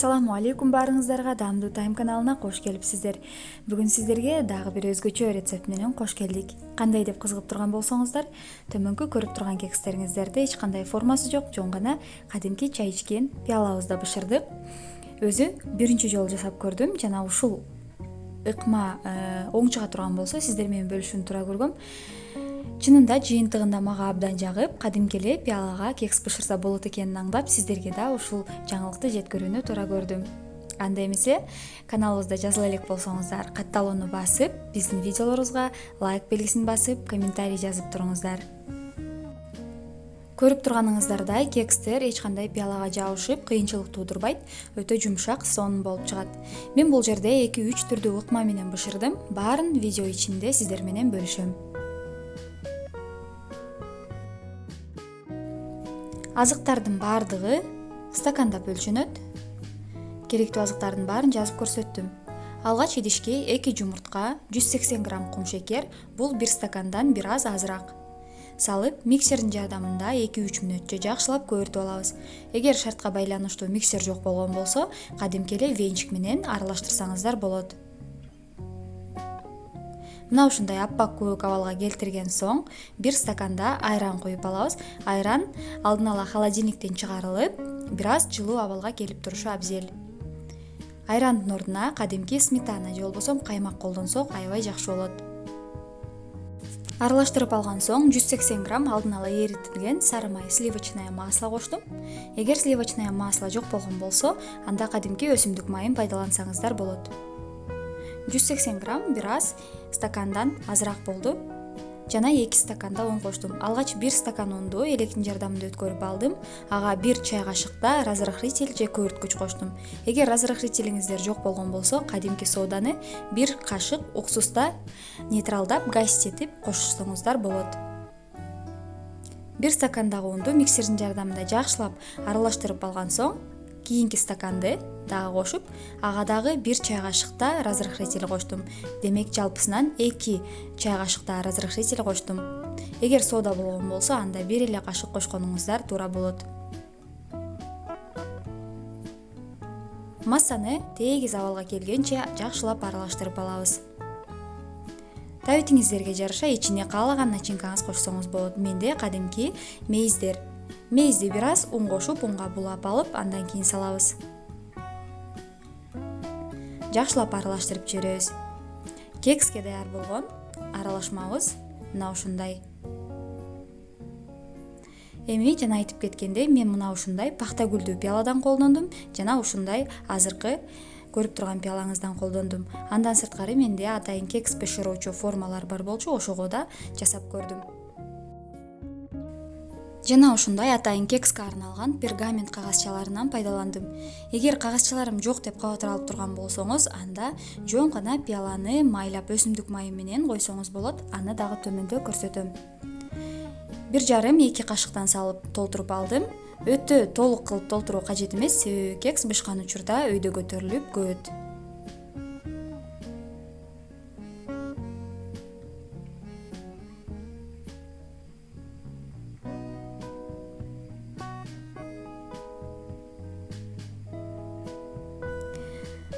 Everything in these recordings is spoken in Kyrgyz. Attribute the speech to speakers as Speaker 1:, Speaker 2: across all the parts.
Speaker 1: Ассаламу алейкум баарыңыздарга, Даамдуу Тайм каналына кош келипсиздер. Бүгүн сиздерге дагы бир өзгөчө рецепт менен кош келдик. Кандай деп кызыгып турган болсоңуздар, төмөнкү көрүп турган кекстериңиздерди эч кандай формасы жок, жөн гана кадимки чай ичкен пиалабызда бышырдык. Өзү биринчи жолу жасап көрдүм жана ушул ыкма оң чыга турган болсо сиздер менен бөлүшүүнү туура көргөм. Чынында жыйынтыгында мага абдан жагып, кадимки эле пиалага кекс бышырса болот экенин аңдап, сиздерге да ушул жаңылыкты жеткирүүнү туура көрдүм. Анда эмесе, каналыбызда жазыла элек болсоңуздар, катталууну басып, биздин видеолорубузга лайк белгисин басып, комментарий жазып туруңуздар. Көрүп турганыңыздардай, кекстер эч кандай пиалага жабышып, кыйынчылык туудурбайт, өтө жумшак, сонун болуп чыгат. Мен бул жерде 2-3 түрдүү ыкма менен бышырдым. Баарын видео ичинде сиздер менен бөлүшөм. Азыктардын баардыгы стакандап өлчөнөт. Керектүү азыктардын баарын жазып көрсөттүм. Алгач идишке 2 жумуртка, 180 грамм кум шекер, бул 1 стакандан бир аз азыраак салып, миксердин жардамында 2-3 мүнөтчө жакшылап көөртүп алабыз. Эгер шартка байланыштуу миксер жок болгон болсо, кадимки эле венчик менен аралаштырсаңыздар болот. Мына ушундай аппак көк абалга келтирген соң, 1 стаканда айран куюп алабыз. Айран алдын ала холодильниктен чыгарылып, бир аз жылуу абалга келип турушу абзел. Айрандын ордуна кадимки сметана же болбосо каймак колдонсок аябай жакшы болот. Аралаштырып алган соң 180 грамм алдын ала эритилген сары май сливочное масло коштум. Эгер сливочное масло жок болгон болсо, анда кадимки өсүмдүк майын пайдалансаңыздар болот. 180 грамм бир аз стакандан азыраак болду. Жана 2 стаканда un коштум. Алгач 1 стакан унду электин жардамында өткөрүп алдым. Ага 1 чай кашыкта разрыхлитель же көөрткүч коштум. Эгер разрыхлителиңиздер жок болгон болсо, кадимки соданы 1 кашык уксуста нейтралдап гаситетип кошсоңуздар болот. 1 стакандагы унду миксердин жардамында жакшылап аралаштырып алган соң, кийинки стаканды дагы кошуп, ага дагы 1 чай кашыкта разрыхлитель коштум. Демек жалпысынан 2 чай кашыкта разрыхлитель коштум. Эгер сода болгон болсо, анда 1 эле кашык кошконуңуздар туура болот. Массаны тегиз абалга келгенче жакшылап аралаштырып алабыз. Табитиңиздерге жараша ичине каалаган начинкаңыз кошсоңуз болот. Менде кадимки мейиздер. Мейизди бир аз un кошуп, унга булап алып, андан кийин салабыз. Жакшылап аралаштырып жиберебиз. Кекске даяр болгон аралашмабыз мына ушундай. Эми жана айтып кеткендей, мен мына ушундай пахта гүлдүү пиаладан колдондум, жана ушундай азыркы көрүп турган пиалаңыздан колдондум. Андан сырткары менде атайын кекс бышыруучу формалар бар болчу, ошого да жасап көрдүм. Жана ушундай атайын кекске арналган пергамент кагазчаларынан пайдаландым. Эгер кагазчаларым жок деп кабатыр алып турган болсоңуз, анда жөн гана пиаланы майлап өсүмдүк майы менен койсоңуз болот. Аны дагы төмөндө көрсөтөм. 1,5-2 кашыктан салып толтуруп алдым. Өтө толук кылып толтуруу кажет эмес, себеби кекс бышкан учурда өйдө көтөрүлүп көгөт.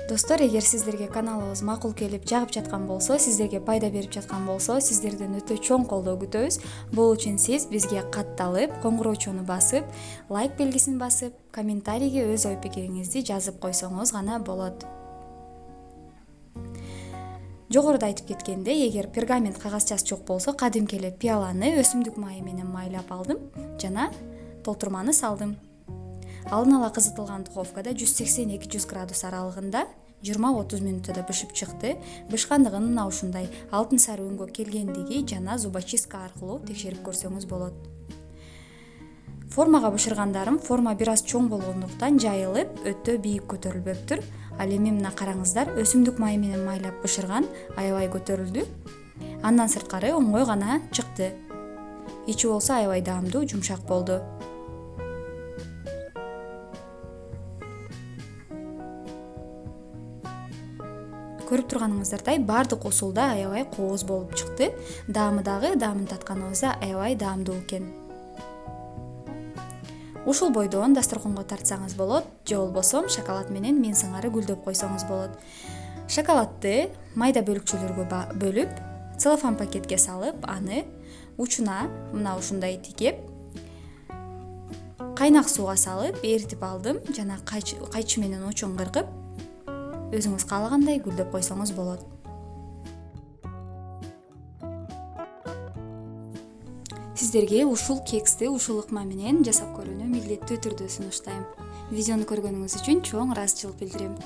Speaker 1: Достор, эгер сиздерге каналыбыз макул келип жагып жаткан болсо, сиздерге пайда берип жаткан болсо, сиздерден өтө чоң колдоо күтөбүз. Бул үчүн сиз бизге катталып, коңгуроочуну басып, лайк белгисин басып, комментарийге өз ой пикириңизди жазып койсоңуз гана болот. Жогоруда айтып кеткендей, эгер пергамент кагазчасы жок болсо, кадимки эле пиаланы өсүмдүк майы менен майлап алдым жана толтурманы салдым. Алдын ала кызытылган духовкада 180-200 градус аралыгында 20-30 мүнөттө бышып чыкты. Бышкандыгын мына ушундай алтын сары өңгө келгендиги жана зубочистка аркылуу текшерип көрсөңүз болот. Формага бышыргандарым форма бир аз чоң болгондуктан жайылып, өтө бийик көтөрүлбөптүр. Ал эми мына караңыздар, өсүмдүк майы менен майлап бышырган аябай көтөрүлдү. Андан сырткары оңой гана чыкты. Ичи болсо аябай даамдуу, жумшак болду. Көрүп турганыңыздардай, бардык усулда аябай кооз болуп чыкты. Даамын татканыбызда аябай даамдуу экен. Ушул бойдон дасторконго тартсаңыз болот, же болбосо шоколад менен мен сыңары гүлдөп койсоңуз болот. Шоколадты майда бөлүкчөлөргө бөлүп, целлофан пакетке салып, аны учуна мына ушундай тигеп, кайнак сууга салып эритип алдым. Жана кайчы менен учун кыркып, өзүңүз каалагандай гүлдөп койсоңуз болот. Сиздерге ушул кексти ушул ыкма менен жасап көрүүнү милдеттүү түрдө сунуштайм. Видеону көргөнүңүз үчүн чоң ыраазычылык билдирем.